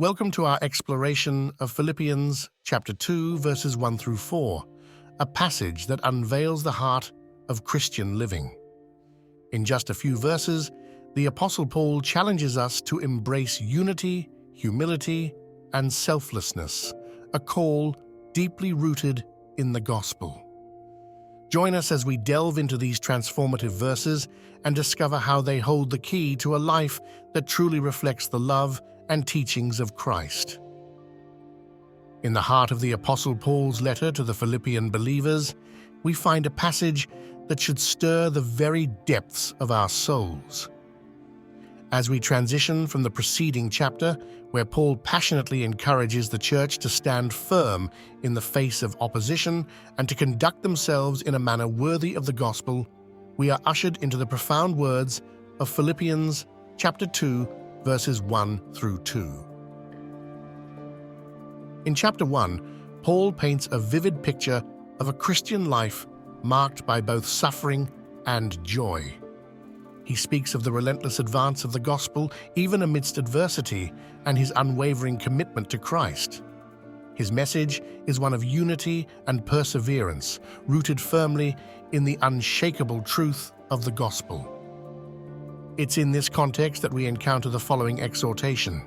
Welcome to our exploration of Philippians chapter 2, verses 1 through 4, a passage that unveils the heart of Christian living. In just a few verses, the Apostle Paul challenges us to embrace unity, humility, and selflessness, a call deeply rooted in the gospel. Join us as we delve into these transformative verses and discover how they hold the key to a life that truly reflects the love and teachings of Christ. In the heart of the Apostle Paul's letter to the Philippian believers, we find a passage that should stir the very depths of our souls. As we transition from the preceding chapter, where Paul passionately encourages the church to stand firm in the face of opposition and to conduct themselves in a manner worthy of the gospel, we are ushered into the profound words of Philippians chapter 2, verses 1 through 2. In chapter 1, Paul paints a vivid picture of a Christian life marked by both suffering and joy. He speaks of the relentless advance of the gospel even amidst adversity and his unwavering commitment to Christ. His message is one of unity and perseverance, rooted firmly in the unshakable truth of the gospel. It's in this context that we encounter the following exhortation.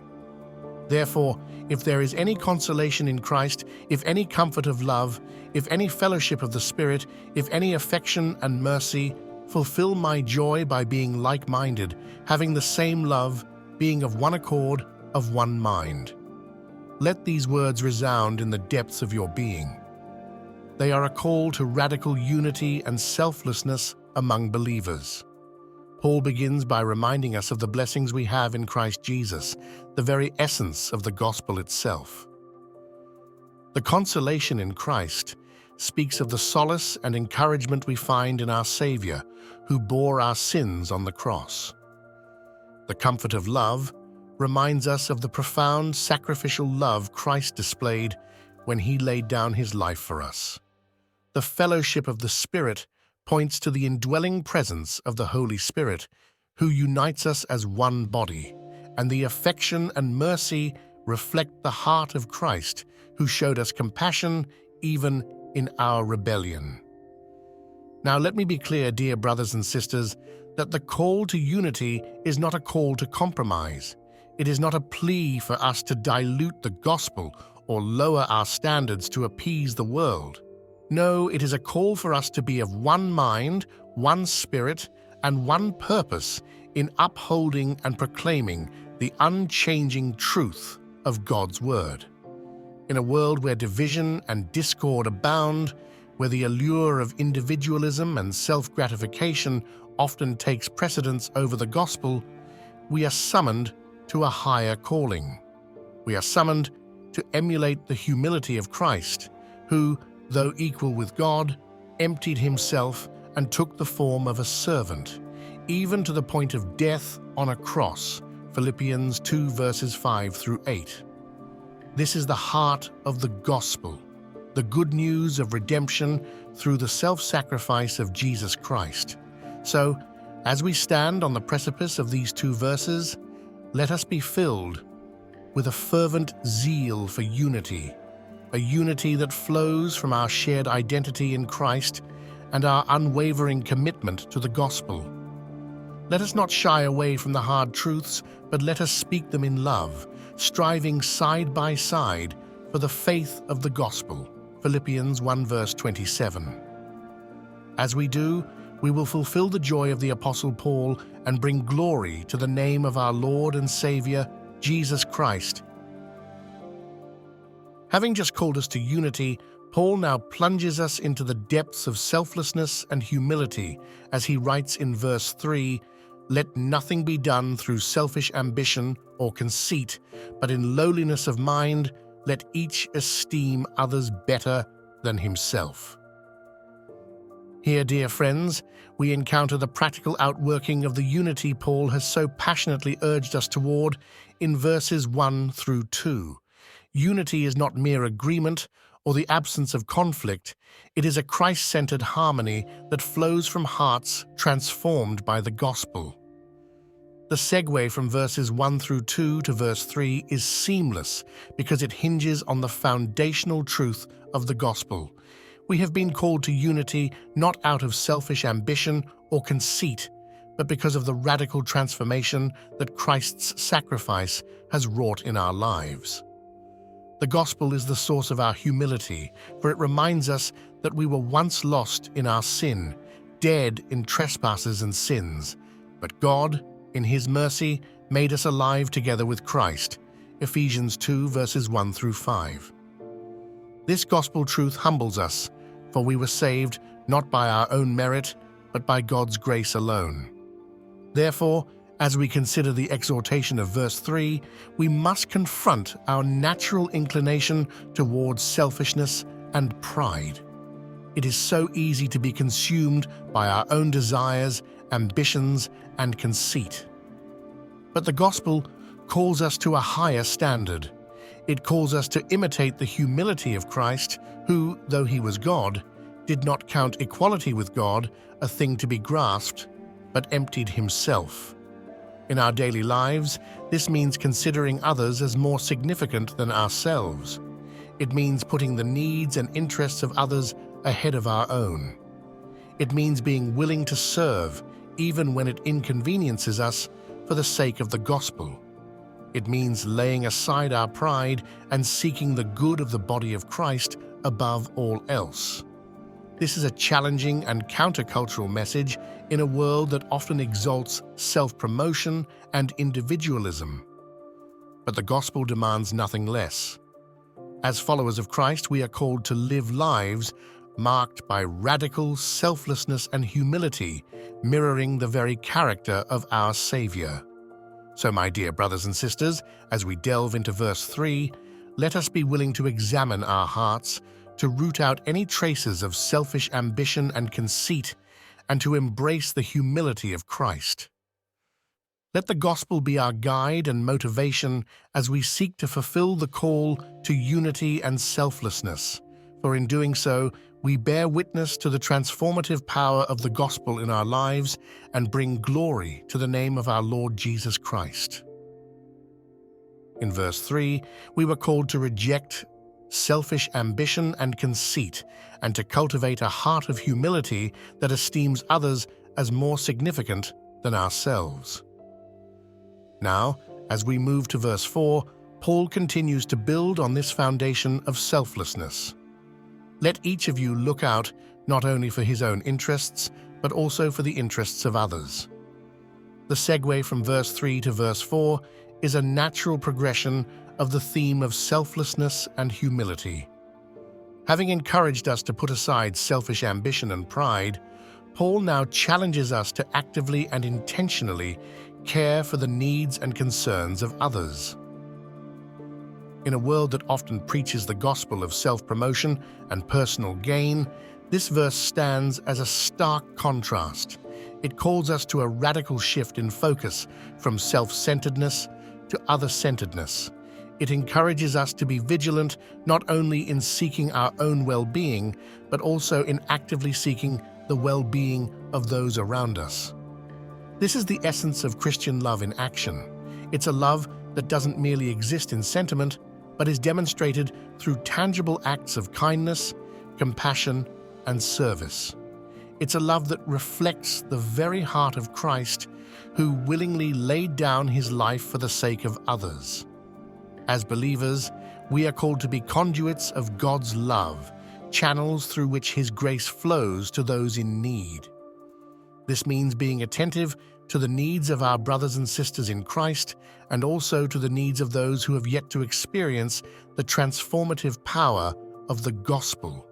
Therefore, if there is any consolation in Christ, if any comfort of love, if any fellowship of the Spirit, if any affection and mercy, fulfill my joy by being like-minded, having the same love, being of one accord, of one mind. Let these words resound in the depths of your being. They are a call to radical unity and selflessness among believers. Paul begins by reminding us of the blessings we have in Christ Jesus, the very essence of the gospel itself. The consolation in Christ speaks of the solace and encouragement we find in our Savior, who bore our sins on the cross. The comfort of love reminds us of the profound sacrificial love Christ displayed when he laid down his life for us. The fellowship of the Spirit points to the indwelling presence of the Holy Spirit, who unites us as one body, and the affection and mercy reflect the heart of Christ, who showed us compassion even in our rebellion. Now let me be clear, dear brothers and sisters, that the call to unity is not a call to compromise. It is not a plea for us to dilute the gospel or lower our standards to appease the world. No, it is a call for us to be of one mind, one spirit, and one purpose in upholding and proclaiming the unchanging truth of God's Word. In a world where division and discord abound, where the allure of individualism and self-gratification often takes precedence over the gospel, we are summoned to a higher calling. We are summoned to emulate the humility of Christ, who, though equal with God, emptied himself and took the form of a servant, even to the point of death on a cross. Philippians 2 verses 5 through 8. This is the heart of the gospel, the good news of redemption through the self-sacrifice of Jesus Christ. So, as we stand on the precipice of these two verses, let us be filled with a fervent zeal for unity, a unity that flows from our shared identity in Christ and our unwavering commitment to the gospel. Let us not shy away from the hard truths, but let us speak them in love, striving side by side for the faith of the gospel. Philippians 1 verse 27. As we do, we will fulfill the joy of the Apostle Paul and bring glory to the name of our Lord and Savior, Jesus Christ. Having just called us to unity, Paul now plunges us into the depths of selflessness and humility as he writes in verse 3, "Let nothing be done through selfish ambition or conceit, but in lowliness of mind, let each esteem others better than himself." Here, dear friends, we encounter the practical outworking of the unity Paul has so passionately urged us toward in verses 1 through 2. Unity is not mere agreement or the absence of conflict. It is a Christ-centered harmony that flows from hearts transformed by the gospel. The segue from verses 1 through 2 to verse 3 is seamless because it hinges on the foundational truth of the gospel. We have been called to unity not out of selfish ambition or conceit, but because of the radical transformation that Christ's sacrifice has wrought in our lives. The gospel is the source of our humility, for it reminds us that we were once lost in our sin, dead in trespasses and sins, but God, in His mercy, made us alive together with Christ. Ephesians 2 verses 1 through 5. This gospel truth humbles us, for we were saved not by our own merit, but by God's grace alone. Therefore, as we consider the exhortation of verse 3, we must confront our natural inclination towards selfishness and pride. It is so easy to be consumed by our own desires, ambitions, and conceit. But the gospel calls us to a higher standard. It calls us to imitate the humility of Christ, who, though He was God, did not count equality with God a thing to be grasped, but emptied Himself. In our daily lives, this means considering others as more significant than ourselves. It means putting the needs and interests of others ahead of our own. It means being willing to serve, even when it inconveniences us, for the sake of the gospel. It means laying aside our pride and seeking the good of the body of Christ above all else. This is a challenging and countercultural message in a world that often exalts self-promotion and individualism. But the gospel demands nothing less. As followers of Christ, we are called to live lives marked by radical selflessness and humility, mirroring the very character of our Savior. So, my dear brothers and sisters, as we delve into verse 3, let us be willing to examine our hearts, to root out any traces of selfish ambition and conceit, and to embrace the humility of Christ. Let the gospel be our guide and motivation as we seek to fulfill the call to unity and selflessness, for in doing so, we bear witness to the transformative power of the gospel in our lives and bring glory to the name of our Lord Jesus Christ. In verse 3, we were called to reject selfish ambition and conceit, and to cultivate a heart of humility that esteems others as more significant than ourselves. Now, as we move to verse 4, Paul continues to build on this foundation of selflessness. Let each of you look out not only for his own interests, but also for the interests of others. The segue from verse 3 to verse 4 is a natural progression of the theme of selflessness and humility. Having encouraged us to put aside selfish ambition and pride, Paul now challenges us to actively and intentionally care for the needs and concerns of others. In a world that often preaches the gospel of self-promotion and personal gain, this verse stands as a stark contrast. It calls us to a radical shift in focus from self-centeredness to other-centeredness. It encourages us to be vigilant not only in seeking our own well-being, but also in actively seeking the well-being of those around us. This is the essence of Christian love in action. It's a love that doesn't merely exist in sentiment, but is demonstrated through tangible acts of kindness, compassion, and service. It's a love that reflects the very heart of Christ, who willingly laid down His life for the sake of others. As believers, we are called to be conduits of God's love, channels through which His grace flows to those in need. This means being attentive to the needs of our brothers and sisters in Christ, and also to the needs of those who have yet to experience the transformative power of the gospel.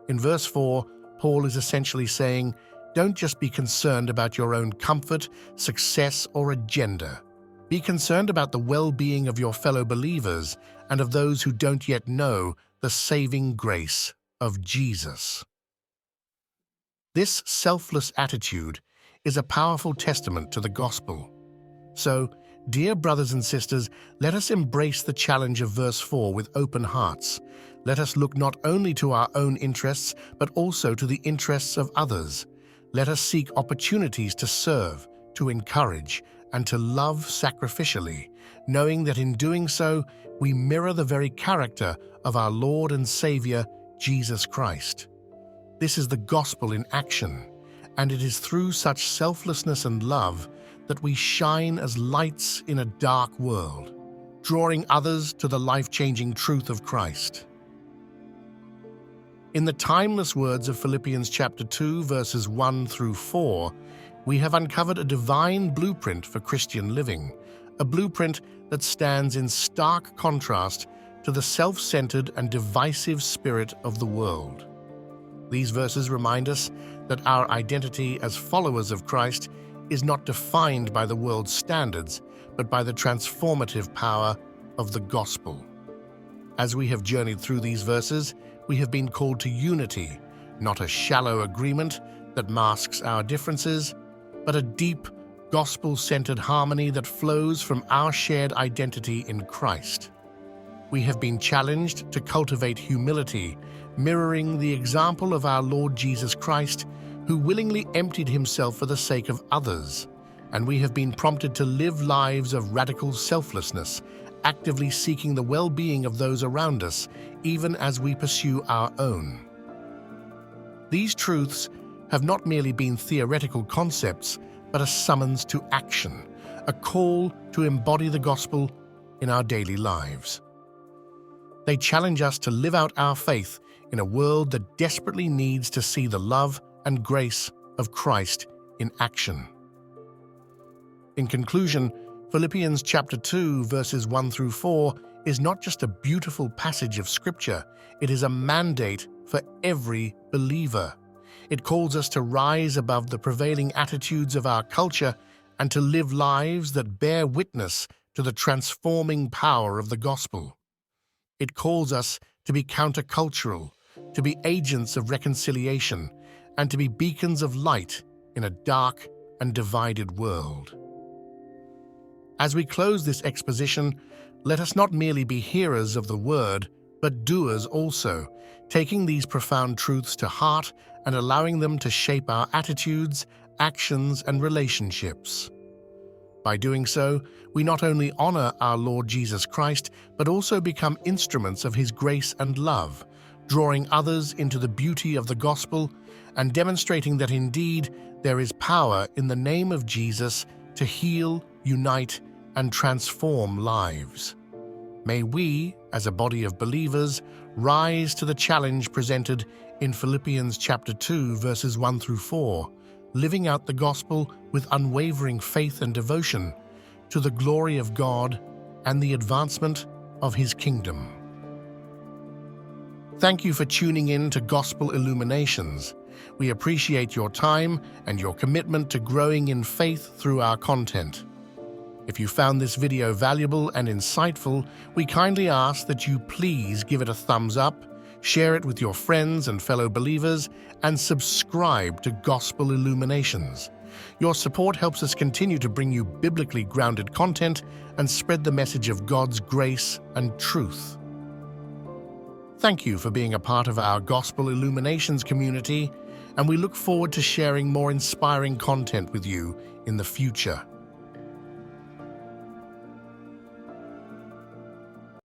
In verse 4, Paul is essentially saying, don't just be concerned about your own comfort, success, or agenda. Be concerned about the well-being of your fellow believers and of those who don't yet know the saving grace of Jesus. This selfless attitude is a powerful testament to the gospel. So, dear brothers and sisters, let us embrace the challenge of verse 4 with open hearts. Let us look not only to our own interests, but also to the interests of others. Let us seek opportunities to serve, to encourage, and to love sacrificially, knowing that in doing so, we mirror the very character of our Lord and Savior, Jesus Christ. This is the gospel in action, and it is through such selflessness and love that we shine as lights in a dark world, drawing others to the life-changing truth of Christ. In the timeless words of Philippians chapter 2, verses 1 through 4, we have uncovered a divine blueprint for Christian living, a blueprint that stands in stark contrast to the self-centered and divisive spirit of the world. These verses remind us that our identity as followers of Christ is not defined by the world's standards, but by the transformative power of the gospel. As we have journeyed through these verses, we have been called to unity, not a shallow agreement that masks our differences, but a deep, gospel-centered harmony that flows from our shared identity in Christ. We have been challenged to cultivate humility, mirroring the example of our Lord Jesus Christ, who willingly emptied himself for the sake of others. And we have been prompted to live lives of radical selflessness, actively seeking the well-being of those around us, even as we pursue our own. These truths have not merely been theoretical concepts, but a summons to action, a call to embody the gospel in our daily lives. They challenge us to live out our faith in a world that desperately needs to see the love and grace of Christ in action. In conclusion, Philippians chapter 2, verses 1 through 4 is not just a beautiful passage of Scripture, it is a mandate for every believer. It calls us to rise above the prevailing attitudes of our culture and to live lives that bear witness to the transforming power of the gospel. It calls us to be countercultural, to be agents of reconciliation, and to be beacons of light in a dark and divided world. As we close this exposition, let us not merely be hearers of the word, but doers also, taking these profound truths to heart and allowing them to shape our attitudes, actions, and relationships. By doing so, we not only honor our Lord Jesus Christ, but also become instruments of his grace and love, drawing others into the beauty of the gospel and demonstrating that indeed there is power in the name of Jesus to heal, unite, and transform lives. May we, as a body of believers, rise to the challenge presented in Philippians chapter 2, verses 1 through 4, living out the gospel with unwavering faith and devotion to the glory of God and the advancement of his kingdom. Thank you for tuning in to Gospel Illuminations. We appreciate your time and your commitment to growing in faith through our content. If you found this video valuable and insightful, we kindly ask that you please give it a thumbs up, share it with your friends and fellow believers, and subscribe to Gospel Illuminations. Your support helps us continue to bring you biblically grounded content and spread the message of God's grace and truth. Thank you for being a part of our Gospel Illuminations community, and we look forward to sharing more inspiring content with you in the future.